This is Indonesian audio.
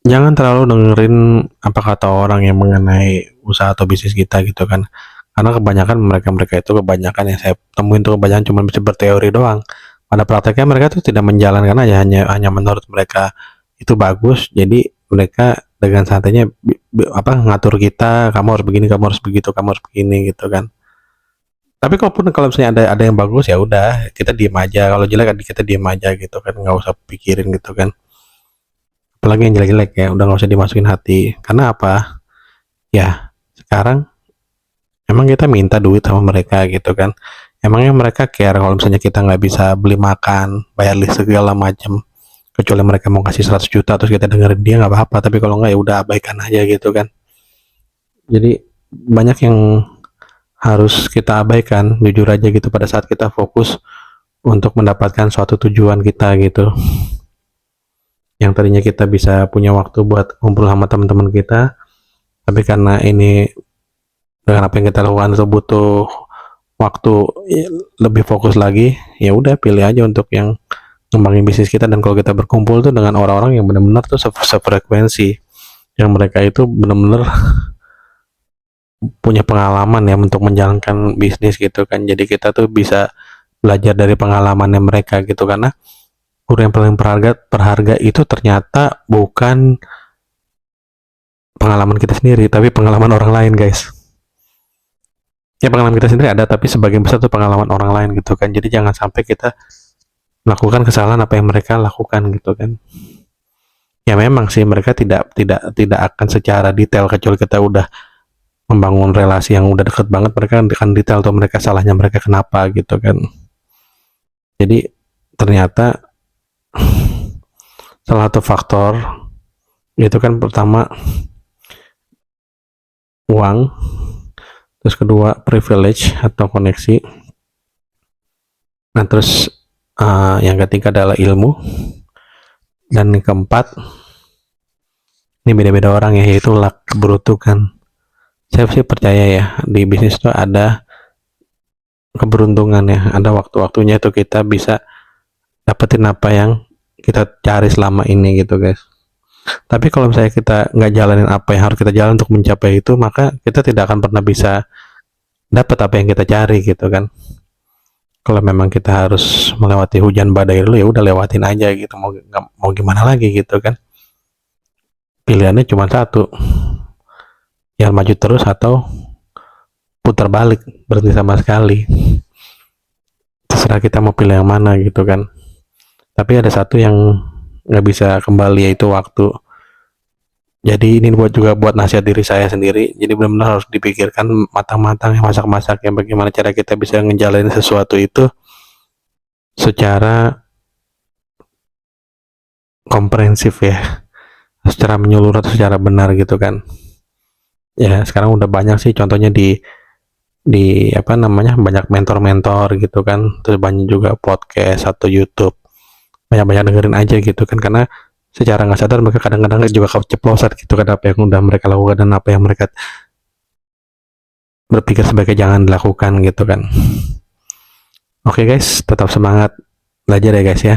jangan terlalu dengerin apa kata orang yang mengenai usaha atau bisnis kita gitu kan. Karena kebanyakan mereka-mereka itu kebanyakan yang saya temuin tuh kebanyakan cuma bisa berteori doang. Pada prakteknya mereka tuh tidak menjalankan aja, hanya menurut mereka itu bagus. Jadi mereka dengan santainya ngatur kita, kamu harus begini, kamu harus begitu, kamu harus begini gitu kan. Tapi kalau misalnya ada yang bagus ya udah kita diem aja. Kalau jelek kita diem aja gitu kan, nggak usah pikirin gitu kan. Apalagi yang jelek-jelek ya udah nggak usah dimasukin hati. Karena apa? Ya sekarang emang kita minta duit sama mereka gitu kan. Emangnya mereka care kalau misalnya kita nggak bisa beli makan, bayar list segala macam. Kecuali mereka mau kasih 100 juta terus kita dengerin dia nggak apa-apa. Tapi kalau nggak ya udah abaikan aja gitu kan. Jadi banyak yang harus kita abaikan, jujur aja gitu pada saat kita fokus untuk mendapatkan suatu tujuan kita gitu. Yang tadinya kita bisa punya waktu buat kumpul sama teman-teman kita, tapi karena ini dengan apa yang kita lakukan itu butuh waktu lebih fokus lagi, ya udah pilih aja untuk yang ngembangin bisnis kita. Dan kalau kita berkumpul tuh dengan orang-orang yang benar-benar tuh sefrekuensi, yang mereka itu benar-benar punya pengalaman ya untuk menjalankan bisnis gitu kan. Jadi kita tuh bisa belajar dari pengalamannya mereka gitu. Karena guru yang paling berharga itu ternyata bukan pengalaman kita sendiri tapi pengalaman orang lain, guys. Ya pengalaman kita sendiri ada, tapi sebagian besar tuh pengalaman orang lain gitu kan. Jadi jangan sampai kita melakukan kesalahan apa yang mereka lakukan gitu kan. Ya memang sih mereka tidak akan secara detail kecuali kita udah membangun relasi yang udah deket banget, mereka akan detail tuh mereka salahnya mereka kenapa gitu kan. Jadi ternyata salah satu faktor itu kan pertama uang, terus kedua privilege atau koneksi, nah terus yang ketiga adalah ilmu, dan yang keempat ini beda-beda orang ya, yaitu luck, keberuntungan. Saya sih percaya ya di bisnis itu ada keberuntungan ya, ada waktu-waktunya itu kita bisa dapetin apa yang kita cari selama ini gitu guys. Tapi kalau misalnya kita nggak jalanin apa yang harus kita jalan untuk mencapai itu, maka kita tidak akan pernah bisa dapat apa yang kita cari gitu kan. Kalau memang kita harus melewati hujan badai dulu, ya udah lewatin aja gitu, mau gimana lagi gitu kan. Pilihannya cuma satu, ya maju terus atau putar balik, berhenti sama sekali. Terserah kita mau pilih yang mana gitu kan. Tapi ada satu yang nggak bisa kembali, yaitu waktu. Jadi ini buat nasihat diri saya sendiri. Jadi benar-benar harus dipikirkan matang-matang ya, masak-masak ya, bagaimana cara kita bisa ngejalanin sesuatu itu secara komprehensif ya, secara menyeluruh atau secara benar gitu kan. Ya sekarang udah banyak sih contohnya di apa namanya, banyak mentor-mentor gitu kan, terus banyak juga podcast atau YouTube, banyak-banyak dengerin aja gitu kan. Karena secara nggak sadar mereka kadang-kadang juga keceplosan gitu kan, apa yang udah mereka lakukan dan apa yang mereka berpikir sebagai jangan dilakukan gitu kan. Oke guys, tetap semangat belajar ya guys ya.